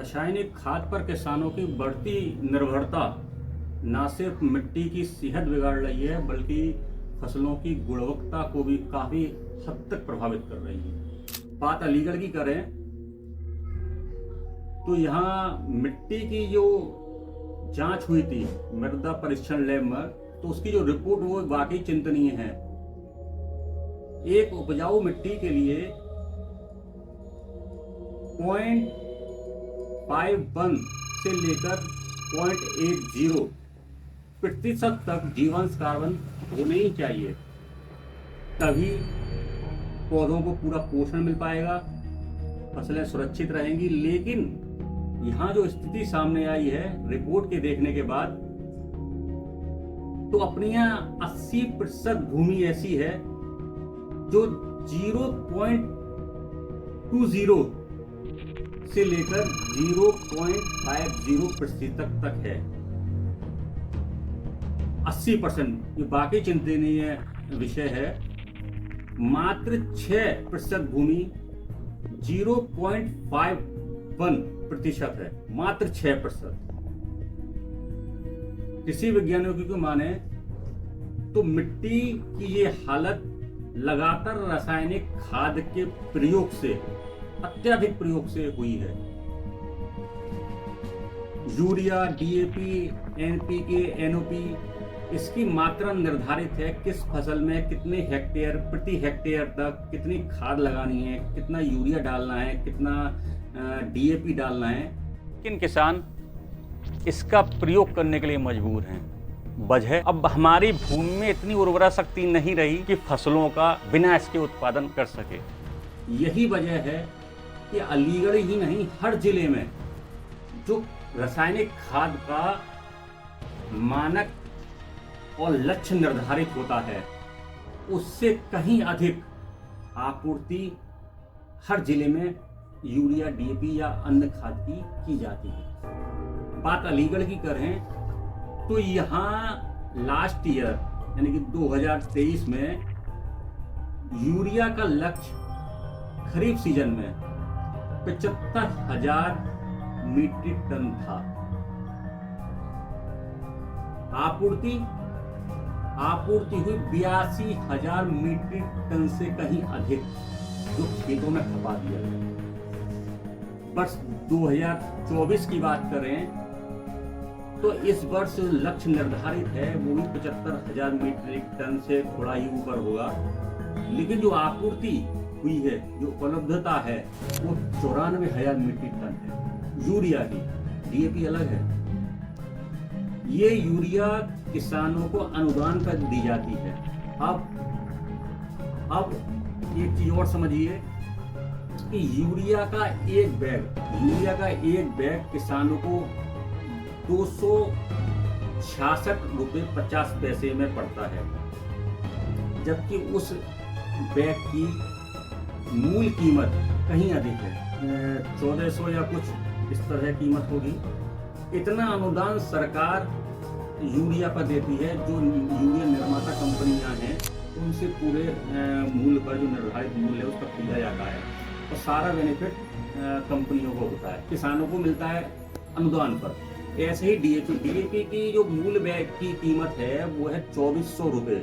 रासायनिक खाद पर किसानों की बढ़ती निर्भरता न सिर्फ मिट्टी की सेहत बिगाड़ रही है बल्कि फसलों की गुणवत्ता को भी काफ़ी हद तक प्रभावित कर रही है। बात अलीगढ़ की करें तो यहाँ मिट्टी की जो जांच हुई थी मृदा परीक्षण लैब में, तो उसकी जो रिपोर्ट वो वाकई चिंतनीय है। एक उपजाऊ मिट्टी के लिए 0.51 से लेकर 0.80 प्रतिशत तक जीवांश कार्बन होने ही चाहिए, तभी पौधों को पूरा पोषण मिल पाएगा, फसलें सुरक्षित रहेंगी। लेकिन यहाँ जो स्थिति सामने आई है रिपोर्ट के देखने के बाद, तो अपने यहाँ 80% भूमि ऐसी है जो 0.20 से लेकर 0.50% तक है। 80% ये बाकी चिंतनीय विषय है। मात्र 6% भूमि 0.51% है, मात्र 6%। कृषि वैज्ञानिकों की माने तो मिट्टी की ये हालत लगातार रासायनिक खाद के प्रयोग से, अत्यधिक प्रयोग से हुई है। यूरिया, डीएपी, एनपीके, एनओपी, इसकी मात्रा निर्धारित है किस फसल में कितने हेक्टेयर प्रति हेक्टेयर तक कितनी खाद लगानी है, कितना यूरिया डालना है, कितना डीएपी डालना है। लेकिन किसान इसका प्रयोग करने के लिए मजबूर हैं। वजह, अब हमारी भूमि में इतनी उर्वरा शक्ति नहीं रही कि फसलों का बिना इसके उत्पादन कर सके। यही वजह है कि अलीगढ़ ही नहीं, हर जिले में जो रासायनिक खाद का मानक और लक्ष्य निर्धारित होता है उससे कहीं अधिक आपूर्ति हर जिले में यूरिया, डीएपी या अन्य खाद की जाती है। बात अलीगढ़ की करें तो यहाँ लास्ट ईयर यानी कि 2023 में यूरिया का लक्ष्य खरीफ सीजन में 75,000 मीट्रिक टन था। आपूर्ति हुई 82,000 मीट्रिक टन से कहीं अधिक, जो खेतों में खपा दिया गया। वर्ष 2024 की बात करें तो इस वर्ष लक्ष्य निर्धारित है वो भी 75,000 मीट्रिक टन से थोड़ा ही ऊपर होगा। लेकिन जो आपूर्ति हुई है, जो उपलब्धता है, वो 94,000 मीट्रिक टन है यूरिया की। डीएपी अलग है। ये यूरिया किसानों को अनुदान पर दी जाती है। अब एक चीज और समझिए कि यूरिया का एक बैग किसानों को 266 रुपये 50 पैसे में पड़ता है, जबकि उस बैग की मूल कीमत कहीं अधिक है, 1400 या कुछ इस तरह कीमत होगी। इतना अनुदान सरकार यूरिया पर देती है। जो यूरिया निर्माता कंपनियां हैं उनसे पूरे मूल्य पर, जो निर्धारित मूल्य है उस पर खरीदा जाता है और सारा बेनिफिट कंपनियों को होता है, किसानों को मिलता है अनुदान पर। ऐसे ही डीएपी की जो मूल बैग की कीमत है वो है 2400 रुपये।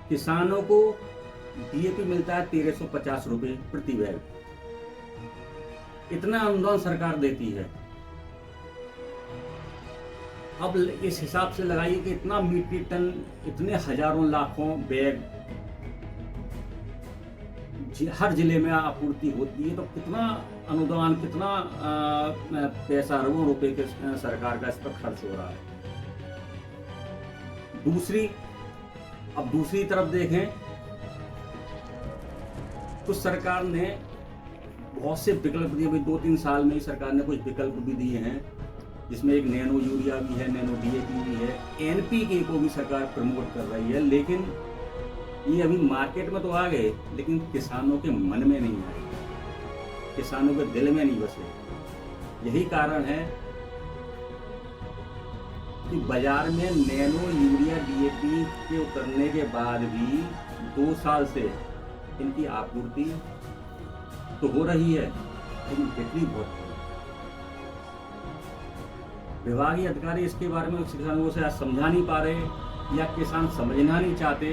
किसानों को डीएपी मिलता है 1350 रुपये प्रति बैग। इतना अनुदान सरकार देती है। अब इस हिसाब से लगाइए कि इतना मीट्रिक टन, इतने हजारों लाखों बैग हर जिले में आपूर्ति होती है, तो कितना अनुदान, कितना पैसा, अरबों रुपए के सरकार का इस पर खर्च हो रहा है। दूसरी तरफ देखें तो सरकार ने बहुत से विकल्प दिए। अभी 2-3 साल में ही सरकार ने कुछ विकल्प भी दिए हैं, जिसमें एक नैनो यूरिया भी है, नैनो डीएपी भी है, एनपीके को भी सरकार प्रमोट कर रही है। लेकिन ये अभी मार्केट में तो आ गए, लेकिन किसानों के मन में नहीं आए, किसानों के दिल में नहीं बसे। यही कारण है कि बाजार में नैनो यूरिया, डीएपी के उतरने के बाद भी 2 साल से इनकी आपूर्ति तो हो रही है, लेकिन बिक्री बहुत कम है। विभागीय अधिकारी इसके बारे में किसानों से समझा नहीं पा रहे या किसान समझना नहीं चाहते।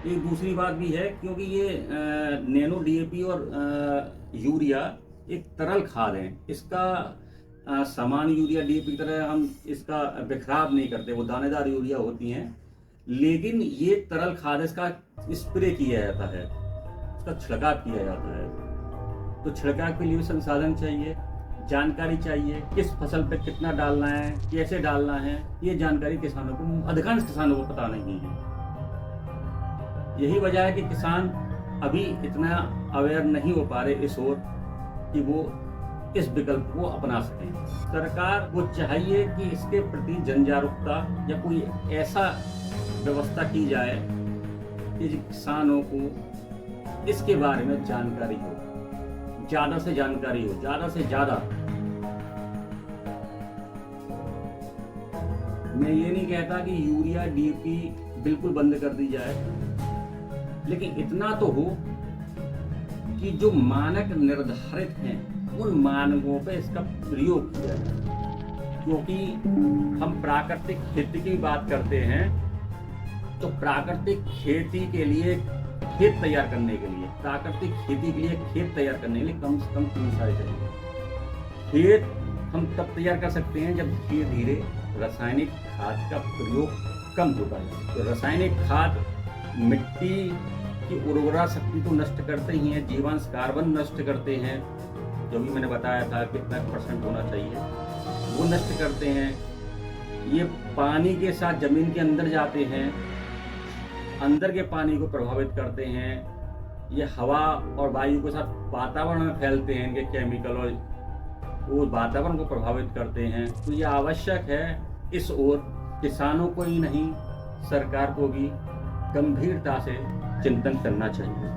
एक दूसरी बात भी है, क्योंकि ये नैनो डीएपी और यूरिया एक तरल खाद है। इसका सामान्य यूरिया डीएपी की तरह हम इसका बिखराव नहीं करते, वो दानेदार यूरिया होती हैं, लेकिन ये तरल खाद है, इसका स्प्रे किया जाता है, इसका छिड़काव किया जाता है। तो छिड़काव के लिए भी संसाधन चाहिए, जानकारी चाहिए, किस फसल पे कितना डालना है, कैसे डालना है, ये जानकारी किसानों को, अधिकांश किसानों को पता नहीं है। यही वजह है कि किसान अभी इतना अवेयर नहीं हो पा रहे इस ओर कि वो इस विकल्प को अपना सकें। सरकार को चाहिए कि इसके प्रति जन जागरूकता या कोई ऐसा व्यवस्था की जाए कि किसानों को इसके बारे में जानकारी हो, ज्यादा से जानकारी हो, ज्यादा से ज्यादा। मैं ये नहीं कहता कि यूरिया डीएपी बिल्कुल बंद कर दी जाए, लेकिन इतना तो हो कि जो मानक निर्धारित हैं उन मानकों पे इसका प्रयोग किया जाए। क्योंकि हम प्राकृतिक खेती की बात करते हैं, तो प्राकृतिक खेती के लिए खेत तैयार करने के लिए, प्राकृतिक खेती के लिए खेत तैयार करने के लिए कम से कम 3 साल चाहिए। खेत हम तब तैयार कर सकते हैं जब धीरे धीरे रासायनिक खाद का प्रयोग कम होता है। तो रासायनिक खाद मिट्टी की उर्वरा शक्ति तो नष्ट करते ही हैं, जीवांश कार्बन नष्ट करते हैं, जो भी मैंने बताया था कितना % होना चाहिए, वो नष्ट करते हैं। ये पानी के साथ जमीन के अंदर जाते हैं, अंदर के पानी को प्रभावित करते हैं। ये हवा और वायु के साथ वातावरण में फैलते हैं, इनके केमिकल, और वो वातावरण को प्रभावित करते हैं। तो ये आवश्यक है, इस ओर किसानों को ही नहीं सरकार को भी गंभीरता से चिंतन करना चाहिए।